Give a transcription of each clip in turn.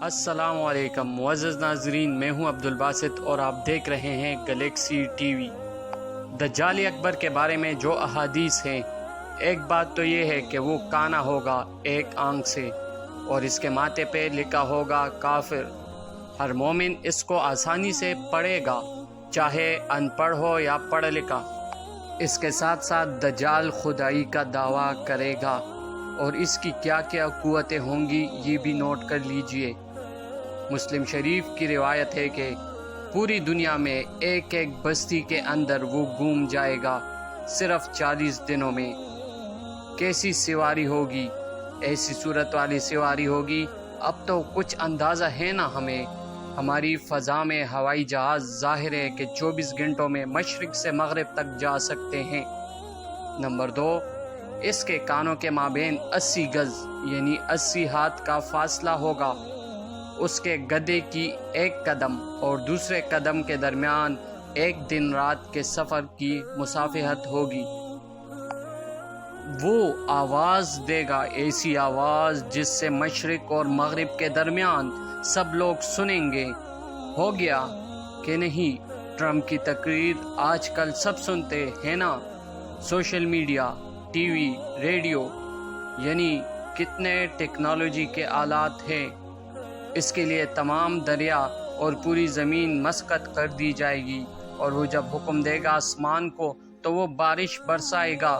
السلام علیکم معزز ناظرین، میں ہوں عبدالباسط اور آپ دیکھ رہے ہیں گلیکسی ٹی وی۔ دجال اکبر کے بارے میں جو احادیث ہیں، ایک بات تو یہ ہے کہ وہ کانا ہوگا ایک آنکھ سے، اور اس کے ماتھے پہ لکھا ہوگا کافر۔ ہر مومن اس کو آسانی سے پڑھے گا، چاہے ان پڑھ ہو یا پڑھ لکھا۔ اس کے ساتھ ساتھ دجال خدائی کا دعویٰ کرے گا، اور اس کی کیا کیا قوتیں ہوں گی یہ بھی نوٹ کر لیجئے۔ مسلم شریف کی روایت ہے کہ پوری دنیا میں ایک ایک بستی کے اندر وہ گھوم جائے گا صرف 40 دنوں میں۔ کیسی سواری ہوگی، ایسی صورت والی سواری ہوگی، اب تو کچھ اندازہ ہے نا ہمیں۔ ہماری فضا میں ہوائی جہاز ظاہر ہے کہ 24 گھنٹوں میں مشرق سے مغرب تک جا سکتے ہیں۔ نمبر 2، اس کے کانوں کے مابین 80 گز یعنی 80 ہاتھ کا فاصلہ ہوگا۔ اس کے گدے کی ایک قدم اور دوسرے قدم کے درمیان ایک دن رات کے سفر کی مسافت ہوگی۔ وہ آواز دے گا، ایسی آواز جس سے مشرق اور مغرب کے درمیان سب لوگ سنیں گے۔ ہو گیا کہ نہیں؟ ٹرمپ کی تقریر آج کل سب سنتے ہیں نا، social media, T V, radio, یعنی کتنے ٹیکنالوجی کے آلات ہیں۔ اس کے لیے تمام دریا اور پوری زمین مسقط کر دی جائے گی، اور وہ جب حکم دے گا آسمان کو تو وہ بارش برسائے گا۔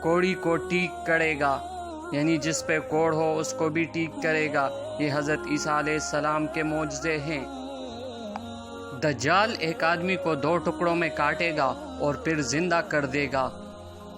کوڑی کو ٹھیک کرے گا، یعنی جس پہ کوڑ ہو اس کو بھی ٹھیک کرے گا۔ یہ حضرت عیسیٰ علیہ السلام کے معجزے ہیں۔ دجال ایک آدمی کو 2 ٹکڑوں میں کاٹے گا اور پھر زندہ کر دے گا۔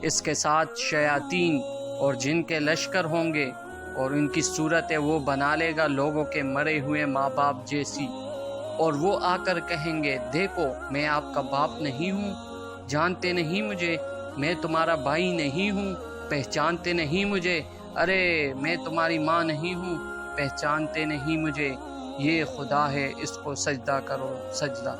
اس کے ساتھ شیاطین اور جن کے لشکر ہوں گے، اور ان کی صورتیں وہ بنا لے گا لوگوں کے مرے ہوئے ماں باپ جیسی، اور وہ آ کر کہیں گے، دیکھو میں آپ کا باپ نہیں ہوں، جانتے نہیں مجھے، میں تمہارا بھائی نہیں ہوں، پہچانتے نہیں مجھے، ارے میں تمہاری ماں نہیں ہوں، پہچانتے نہیں مجھے، یہ خدا ہے، اس کو سجدہ کرو سجدہ۔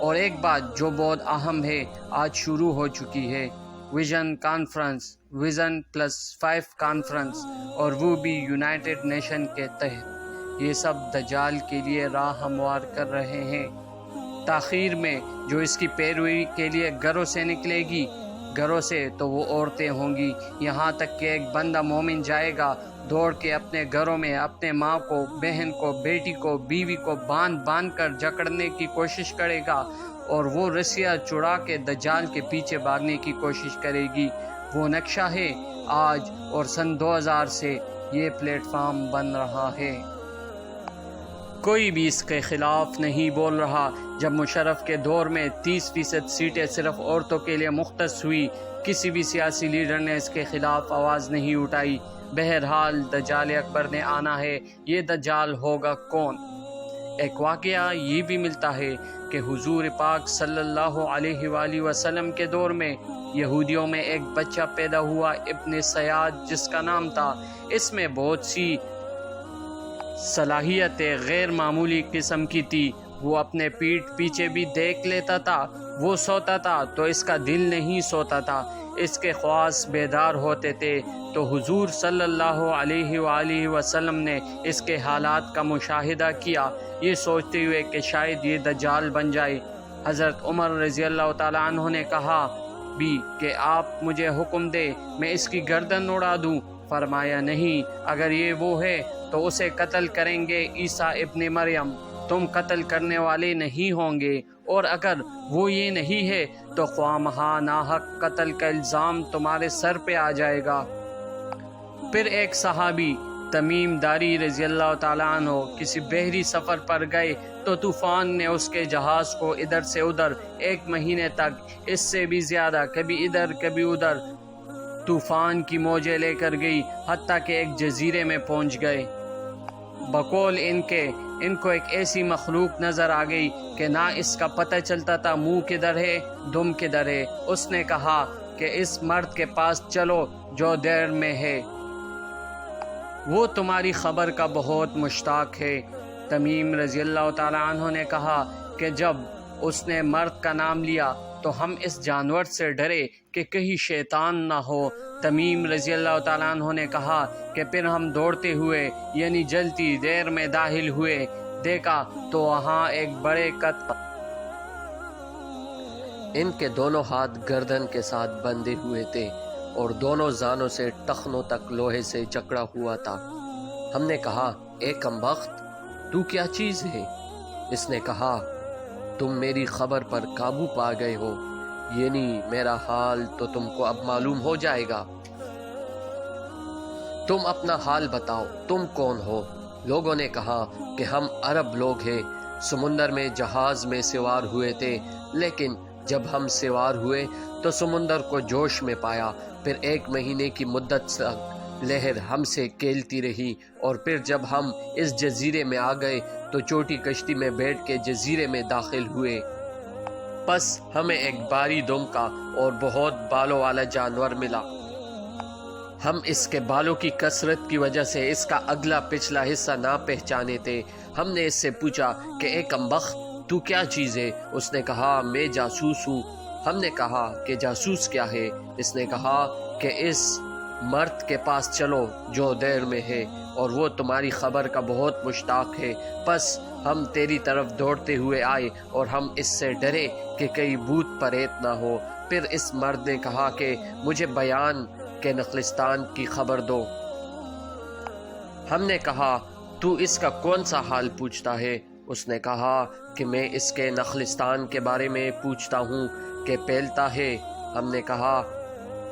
اور ایک بات جو بہت اہم ہے، آج شروع ہو چکی ہے، ویژن کانفرنس، ویژن+5 کانفرنس، اور وہ بھی یونائٹڈ نیشن کے تحت۔ یہ سب دجال کے لیے راہ ہموار کر رہے ہیں۔ تاخیر میں جو اس کی پیروی کے لیے گھروں سے نکلے گی، گھروں سے تو وہ عورتیں ہوں گی، یہاں تک کہ ایک بندہ مومن جائے گا دوڑ کے اپنے گھروں میں اپنے ماں کو، بہن کو، بیٹی کو، بیوی کو باندھ کر جکڑنے کی کوشش کرے گا، اور وہ رسیاں چڑا کے دجال کے پیچھے بھاگنے کی کوشش کرے گی۔ وہ نقشہ ہے آج، اور سن 2000 سے یہ پلیٹ فارم بن رہا ہے۔ کوئی بھی اس کے خلاف نہیں بول رہا۔ جب مشرف کے دور میں 30% سیٹیں صرف عورتوں کے لیے مختص ہوئی، کسی بھی سیاسی لیڈر نے اس کے خلاف آواز نہیں اٹھائی۔ بہرحال دجال اکبر نے آنا ہے۔ یہ دجال ہوگا کون؟ ایک واقعہ یہ بھی ملتا ہے کہ حضور پاک صلی اللہ علیہ وآلہ وسلم کے دور میں یہودیوں میں ایک بچہ پیدا ہوا، ابن سیاد جس کا نام تھا۔ اس میں بہت سی صلاحیتیں غیر معمولی قسم کی تھی۔ وہ اپنے پیٹھ پیچھے بھی دیکھ لیتا تھا، وہ سوتا تھا تو اس کا دل نہیں سوتا تھا، اس کے خواص بیدار ہوتے تھے۔ تو حضور صلی اللہ علیہ وآلہ وسلم نے اس کے حالات کا مشاہدہ کیا، یہ سوچتے ہوئے کہ شاید یہ دجال بن جائے۔ حضرت عمر رضی اللہ تعالیٰ عنہ نے کہا بھی کہ آپ مجھے حکم دے میں اس کی گردن اڑا دوں۔ فرمایا نہیں، اگر یہ وہ ہے تو اسے قتل کریں گے عیسیٰ ابن مریم، تم قتل کرنے والے نہیں ہوں گے، اور اگر وہ یہ نہیں ہے تو خواہ مخواہ ناحق قتل کا الزام تمہارے سر پہ آ جائے گا۔ پھر ایک صحابی تمیم داری رضی اللہ تعالیٰ عنہ کسی بحری سفر پر گئے تو طوفان نے اس کے جہاز کو ادھر سے ادھر 1 مہینے تک، اس سے بھی زیادہ، کبھی ادھر کبھی ادھر طوفان کی موجیں لے کر گئی، حتیٰ کہ ایک جزیرے میں پہنچ گئے۔ بقول ان کو ایک ایسی مخلوق نظر آ گئی کہ نہ اس کا پتہ چلتا تھا منہ کدھر ہے دم کدھر ہے۔ اس نے کہا کہ اس مرد کے پاس چلو جو دیر میں ہے، وہ تمہاری خبر کا بہت مشتاق ہے۔ تمیم رضی اللہ تعالیٰ عنہ نے کہا کہ جب اس نے مرد کا نام لیا تو ہم اس جانور سے ڈرے کہ کہیں شیطان نہ ہو۔ تمیم رضی اللہ تعالیٰ عنہ نے کہا کہ پھر ہم دوڑتے ہوئے یعنی جلتی دیر میں داخل ہوئے، دیکھا تو وہاں ایک بڑے قد ان کے دونوں ہاتھ گردن کے ساتھ بندھے ہوئے تھے اور دونوں زانوں سے ٹخنوں تک لوہے سے جکڑا ہوا تھا۔ ہم نے کہا اے کمبخت تو کیا چیز ہے؟ اس نے کہا تم میری خبر پر قابو پا گئے ہو، یعنی میرا حال تو تم کو اب معلوم ہو جائے گا۔ تم اپنا حال بتاؤ، تم کون ہو؟ لوگوں نے کہا کہ ہم عرب لوگ ہیں، سمندر میں جہاز میں سوار ہوئے تھے، لیکن جب ہم سوار ہوئے تو سمندر کو جوش میں پایا، پھر 1 مہینے کی مدت تک لہر ہم سے کھیلتی رہی، اور پھر جب ہم اس جزیرے میں آ گئے تو چھوٹی کشتی میں بیٹھ کے جزیرے میں داخل ہوئے۔ پس ہمیں ایک بھاری دم کا اور بہت بالوں والا جانور ملا۔ ہم اس کے بالوں کی کثرت کی وجہ سے اس کا اگلا پچھلا حصہ نہ پہچانے تھے۔ ہم نے اس سے پوچھا کہ اے کمبخت تو کیا چیز ہے؟ اس نے کہا میں جاسوس ہوں۔ ہم نے کہا کہ جاسوس کیا ہے؟ اس نے کہا کہ اس مرد کے پاس چلو جو دیر میں ہے، اور وہ تمہاری خبر کا بہت مشتاق ہے۔ پس ہم تیری طرف دوڑتے ہوئے آئے اور ہم اس سے ڈرے کہ کہیں بھوت پریت نہ ہو۔ پھر اس مرد نے کہا کہ مجھے بیان کے نخلستان کی خبر دو۔ ہم نے کہا تو اس کا کون سا حال پوچھتا ہے؟ اس نے کہا کہ میں اس کے نخلستان کے بارے میں پوچھتا ہوں کہ پھیلتا ہے۔ ہم نے کہا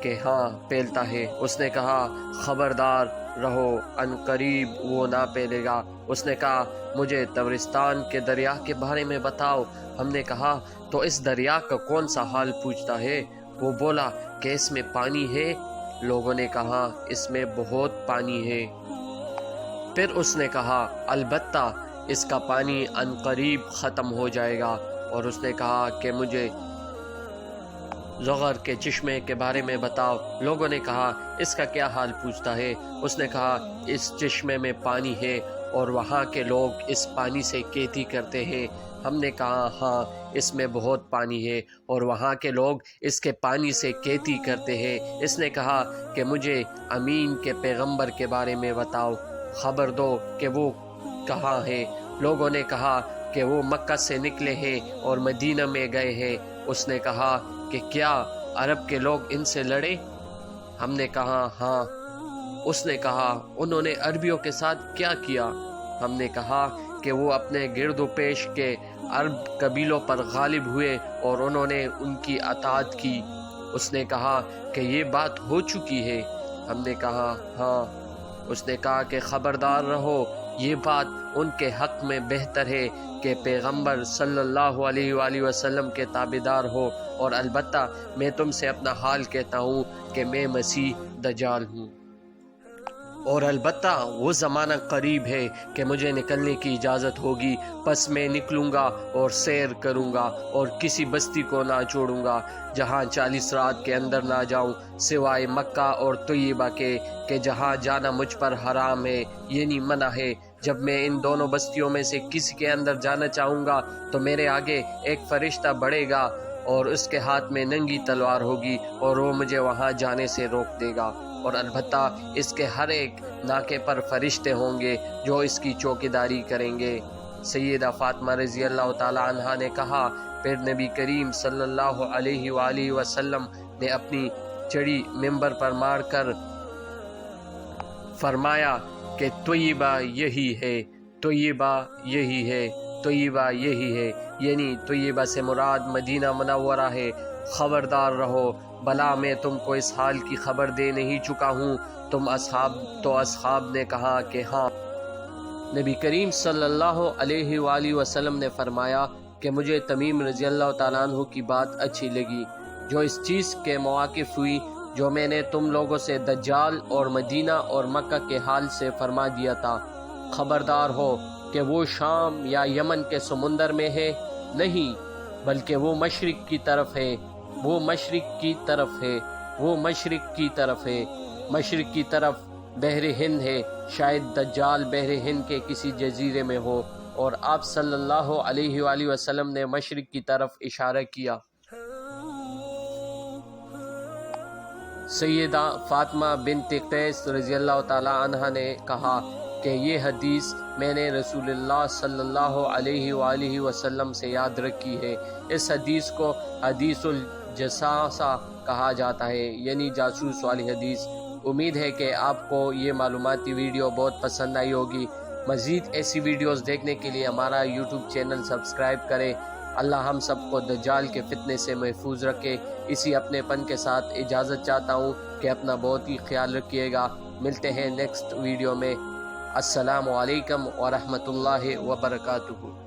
کہ ہاں پھیلتا ہے۔ اس نے کہا خبردار رہو، ان قریب وہ نہ پھیلے گا۔ اس نے کہا مجھے تورستان کے دریا کے بارے میں بتاؤ۔ ہم نے کہا تو اس دریا کا کون سا حال پوچھتا ہے؟ وہ بولا کہ اس میں پانی ہے۔ لوگوں نے کہا اس میں بہت پانی ہے۔ پھر اس نے کہا البتہ اس کا پانی ان قریب ختم ہو جائے گا۔ اور اس نے کہا کہ مجھے زغر کے چشمے کے بارے میں بتاؤ۔ لوگوں نے کہا اس کا کیا حال پوچھتا ہے؟ اس نے کہا اس چشمے میں پانی ہے اور وہاں کے لوگ اس پانی سے کھیتی کرتے ہیں۔ ہم نے کہا ہاں اس میں بہت پانی ہے اور وہاں کے لوگ اس کے پانی سے کھیتی کرتے ہیں۔ اس نے کہا کہ مجھے امین کے پیغمبر کے بارے میں بتاؤ، خبر دو کہ وہ کہاں ہے۔ لوگوں نے کہا کہ وہ مکہ سے نکلے ہیں اور مدینہ میں گئے ہیں۔ اس نے کہا کہ کیا عرب کے لوگ ان سے لڑے؟ ہم نے کہا ہاں۔ اس نے کہا انہوں نے عربیوں کے ساتھ کیا کیا؟ ہم نے کہا کہ وہ اپنے گرد و پیش کے عرب قبیلوں پر غالب ہوئے اور انہوں نے ان کی اطاعت کی۔ اس نے کہا کہ یہ بات ہو چکی ہے۔ ہم نے کہا ہاں۔ اس نے کہا کہ خبردار رہو، یہ بات ان کے حق میں بہتر ہے کہ پیغمبر صلی اللہ علیہ وآلہ وسلم کے تابعدار ہو، اور البتہ میں تم سے اپنا حال کہتا ہوں کہ میں مسیح دجال ہوں، اور البتہ وہ زمانہ قریب ہے کہ مجھے نکلنے کی اجازت ہوگی، پس میں نکلوں گا اور سیر کروں گا اور کسی بستی کو نہ چھوڑوں گا جہاں 40 رات کے اندر نہ جاؤں، سوائے مکہ اور طیبہ کے کہ جہاں جانا مجھ پر حرام ہے، یعنی منع ہے۔ جب میں ان دونوں بستیوں میں سے کسی کے اندر جانا چاہوں گا تو میرے آگے ایک فرشتہ بڑھے گا اور اس کے ہاتھ میں ننگی تلوار ہوگی اور وہ مجھے وہاں جانے سے روک دے گا، اور البتہ اس کے ہر ایک ناکے پر فرشتے ہوں گے جو اس کی چوکیداری کریں گے۔ سیدہ فاطمہ رضی اللہ تعالی عنہا نے کہا پھر نبی کریم صلی اللہ علیہ وآلہ وسلم نے اپنی چڑی ممبر پر مار کر فرمایا کہ طیبہ یہی ہے، طیبہ یہی ہے، طیبہ یہی ہے، یعنی طیبہ سے مراد مدینہ منورہ ہے۔ خبردار رہو، بلا میں تم کو اس حال کی خبر دے نہیں چکا ہوں؟ تم اصحاب نے کہا کہ ہاں۔ نبی کریم صلی اللہ علیہ وآلہ وسلم نے فرمایا کہ مجھے تمیم رضی اللہ تعالیٰ عنہ کی بات اچھی لگی جو اس چیز کے مواقف ہوئی جو میں نے تم لوگوں سے دجال اور مدینہ اور مکہ کے حال سے فرما دیا تھا۔ خبردار ہو کہ وہ شام یا یمن کے سمندر میں ہے، نہیں بلکہ وہ مشرق کی طرف ہے، وہ مشرق کی طرف ہے، وہ مشرق کی طرف ہے، مشرق کی طرف بحر ہند ہے، شاید دجال بحر ہند کے کسی جزیرے میں ہو۔ اور آپ صلی اللہ علیہ وآلہ وسلم نے مشرق کی طرف اشارہ کیا۔ سیدہ فاطمہ بنت قیس رضی اللہ تعالی عنہ نے کہا کہ یہ حدیث میں نے رسول اللہ صلی اللہ علیہ وآلہ وسلم سے یاد رکھی ہے۔ اس حدیث کو حدیث الجساسہ کہا جاتا ہے، یعنی جاسوس والی حدیث۔ امید ہے کہ آپ کو یہ معلوماتی ویڈیو بہت پسند آئی ہوگی۔ مزید ایسی ویڈیوز دیکھنے کے لیے ہمارا یوٹیوب چینل سبسکرائب کریں۔ اللہ ہم سب کو دجال کے فتنے سے محفوظ رکھے۔ اسی اپنے پن کے ساتھ اجازت چاہتا ہوں کہ اپنا بہت ہی خیال رکھیے گا۔ ملتے ہیں نیکسٹ ویڈیو میں۔ السلام علیکم ورحمۃ اللہ وبرکاتہ۔